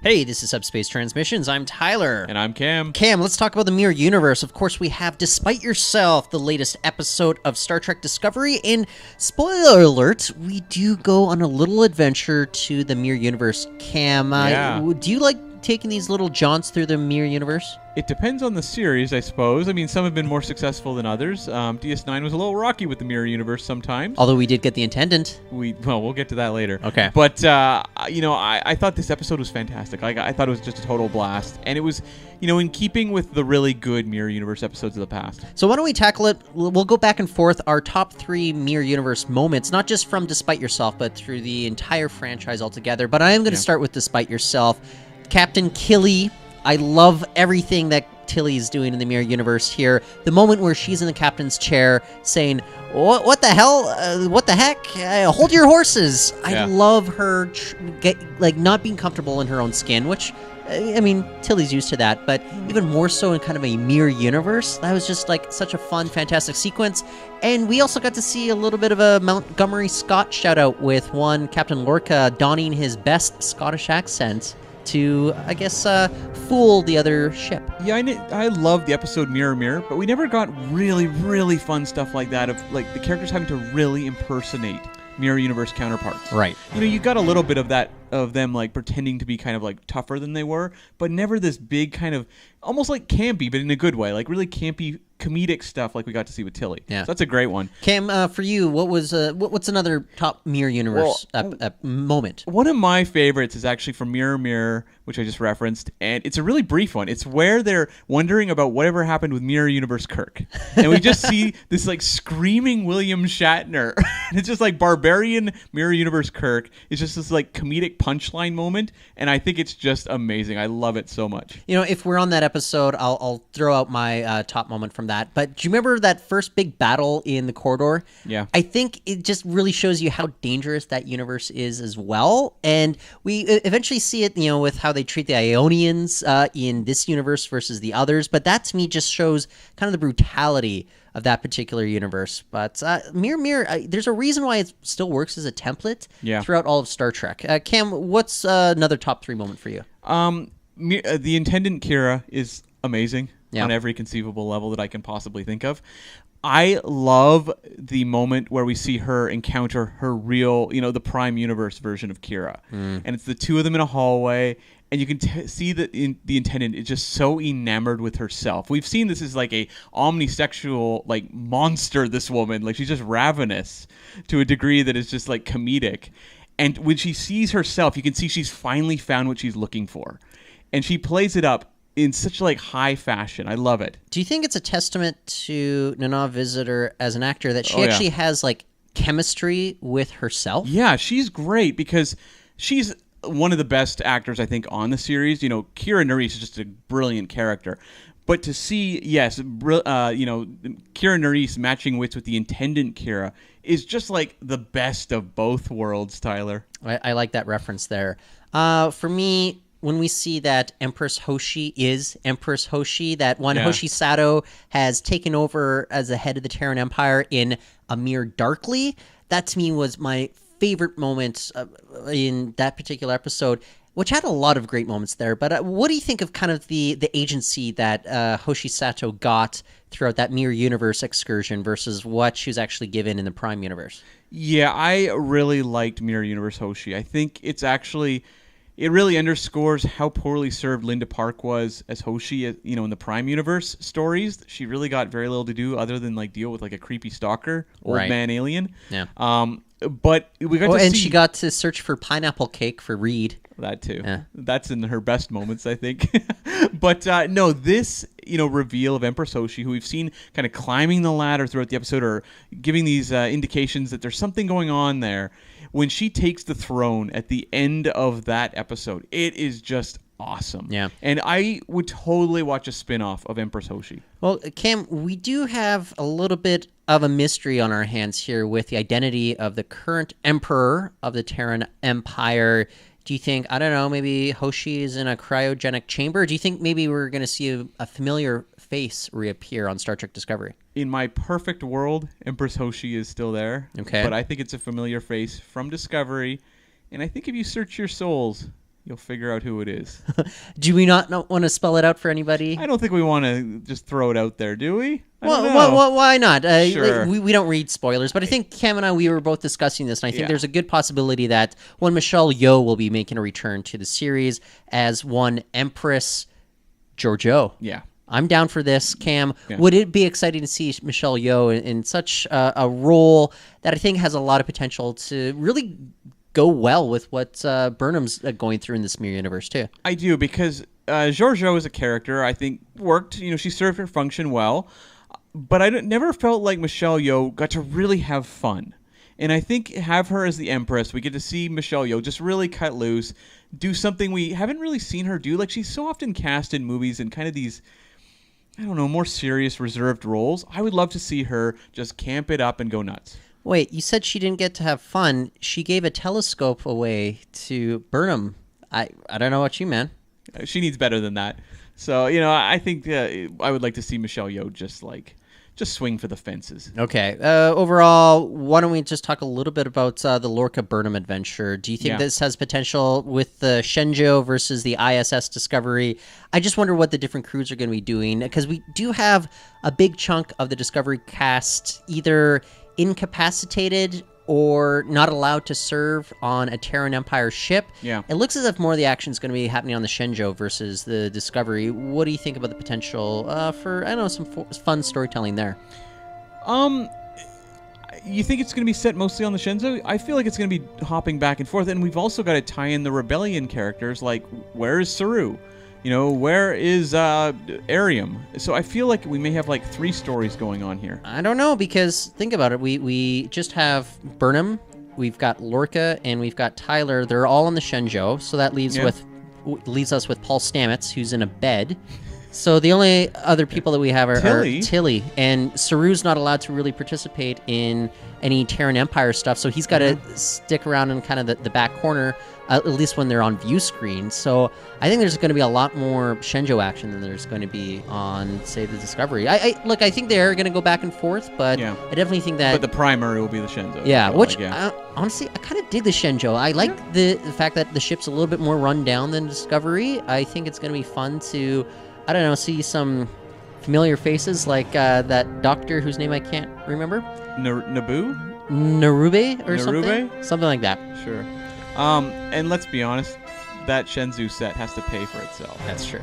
Hey, this is Subspace Transmissions. I'm Tyler. And I'm Cam. Cam, let's talk about the Mirror Universe. Of course, we have Despite Yourself, the latest episode of Star Trek Discovery. And spoiler alert, we do go on a little adventure to the Mirror Universe. Cam, do you like taking these little jaunts through the Mirror Universe? It depends on the series, I suppose. I mean, some have been more successful than others. DS9 was a little rocky with the Mirror Universe sometimes. Although we did get the Intendant. We'll get to that later. Okay. But, I thought this episode was fantastic. I thought it was just a total blast. And it was, in keeping with the really good Mirror Universe episodes of the past. So why don't we tackle it? We'll go back and forth our top 3 Mirror Universe moments, not just from Despite Yourself, but through the entire franchise altogether. But I am going to start with Despite Yourself. Captain Killy. I love everything that Tilly is doing in the Mirror Universe here. The moment where she's in the captain's chair saying, what the hell? What the heck? Hold your horses. I love her not being comfortable in her own skin, which, I mean, Tilly's used to that, but even more so in kind of a Mirror Universe. That was just like such a fun, fantastic sequence. And we also got to see a little bit of a Montgomery Scott shout out with one Captain Lorca donning his best Scottish accent to, I guess, fool the other ship. Yeah, I love the episode Mirror Mirror, but we never got really, really fun stuff like that of like the characters having to really impersonate Mirror Universe counterparts. Right. You got a little bit of that, of them like pretending to be kind of like tougher than they were, but never this big kind of almost like campy, but in a good way, like really campy comedic stuff like we got to see with Tilly. Yeah. So that's a great one. Cam, for you, what's another top Mirror Universe moment? One of my favorites is actually from Mirror Mirror, which I just referenced, and it's a really brief one. It's where they're wondering about whatever happened with Mirror Universe Kirk. And we just see this like screaming William Shatner. It's just like barbarian Mirror Universe Kirk. It's just this like comedic punchline moment, and I think it's just amazing. I love it so much. If we're on that episode, I'll throw out my top moment from that. But do you remember that first big battle in the corridor? Yeah. I think it just really shows you how dangerous that universe is as well. And we eventually see it, with how they treat the Ionians in this universe versus the others. But that to me just shows kind of the brutality of that particular universe. But Mirror Mirror, there's a reason why it still works as a template throughout all of Star Trek. Cam, what's another top 3 moment for you? The Intendant Kira is amazing on every conceivable level that I can possibly think of. I love the moment where we see her encounter her real, the Prime Universe version of Kira. And it's the two of them in a hallway, and you can see that the Intendant is just so enamored with herself. We've seen this as like a omnisexual like monster, this woman. Like she's just ravenous to a degree that is just like comedic. And when she sees herself, you can see she's finally found what she's looking for. And she plays it up in such like high fashion. I love it. Do you think it's a testament to Nana Visitor as an actor that she actually has like chemistry with herself? Yeah, she's great because she's one of the best actors I think on the series. Kira Nerys is just a brilliant character. But to see, Kira Nerys matching wits with the Intendant Kira is just like the best of both worlds, Tyler. I like that reference there. For me, when we see that Empress Hoshi is Empress Hoshi, that one Hoshi Sato has taken over as the head of the Terran Empire in Amir Darkly, that to me was my favorite moment in that particular episode, which had a lot of great moments there. But what do you think of kind of the agency that Hoshi Sato got throughout that Mirror Universe excursion versus what she was actually given in the Prime Universe? Yeah, I really liked Mirror Universe Hoshi. I think it really underscores how poorly served Linda Park was as Hoshi, in the Prime Universe stories. She really got very little to do other than like deal with like a creepy stalker, old man alien. Yeah. But we got to see... and she got to search for pineapple cake for Reed. That too. Yeah. That's in her best moments, I think. But no, this reveal of Empress Hoshi, who we've seen kind of climbing the ladder throughout the episode, or giving these indications that there's something going on there. When she takes the throne at the end of that episode, it is just awesome. Yeah. And I would totally watch a spin-off of Empress Hoshi. Well, Cam, we do have a little bit of a mystery on our hands here with the identity of the current emperor of the Terran Empire. Do you think, I don't know, maybe Hoshi is in a cryogenic chamber? Do you think maybe we're going to see a familiar face reappear on Star Trek Discovery? In my perfect world, Empress Hoshi is still there. Okay. But I think it's a familiar face from Discovery. And I think if you search your souls, you'll figure out who it is. Do we not want to spell it out for anybody? I don't think we want to just throw it out there, do we? Well, why not? Sure. We don't read spoilers, but I think Cam and I, we were both discussing this, and I think there's a good possibility that one Michelle Yeoh will be making a return to the series as one Empress Georgiou. Yeah. I'm down for this, Cam. Yeah. Would it be exciting to see Michelle Yeoh in such a role that I think has a lot of potential to really go well with what Burnham's going through in this mirror universe, too? I do, because Georgiou as a character, I think, worked. She served her function well. But I never felt like Michelle Yeoh got to really have fun. And I think have her as the Empress, we get to see Michelle Yeoh just really cut loose, do something we haven't really seen her do. Like, she's so often cast in movies in kind of these, I don't know, more serious, reserved roles. I would love to see her just camp it up and go nuts. Wait, you said she didn't get to have fun. She gave a telescope away to Burnham. I don't know about you, man. She needs better than that. So, I think I would like to see Michelle Yeoh just swing for the fences. Okay. Overall, why don't we just talk a little bit about the Lorca Burnham adventure? Do you think this has potential with the Shenzhou versus the ISS Discovery? I just wonder what the different crews are going to be doing, because we do have a big chunk of the Discovery cast either incapacitated or not allowed to serve on a Terran Empire ship. Yeah. It looks as if more of the action is going to be happening on the Shenzhou versus the Discovery. What do you think about the potential for, I don't know, some fun storytelling there? You think it's going to be set mostly on the Shenzhou? I feel like it's going to be hopping back and forth, and we've also got to tie in the Rebellion characters, like, where is Saru? Where is Arium? So I feel like we may have like 3 stories going on here. I don't know, because think about it. We just have Burnham, we've got Lorca, and we've got Tyler. They're all on the Shenzhou, so that leaves us with Paul Stamets, who's in a bed. So the only other people that we have are Tilly, and Saru's not allowed to really participate in any Terran Empire stuff, so he's got to stick around in kind of the back corner, at least when they're on view screen. So I think there's going to be a lot more Shenzhou action than there's going to be on, say, the Discovery. I think they're going to go back and forth, but I definitely think that... But the primary will be the Shenzhou. Yeah, honestly, I kind of dig the Shenzhou. I like the fact that the ship's a little bit more run down than Discovery. I think it's going to be fun to, I don't know, see some familiar faces like that doctor whose name I can't remember. Narube or something? Something like that. Sure. And let's be honest, that Shenzhou set has to pay for itself. That's true.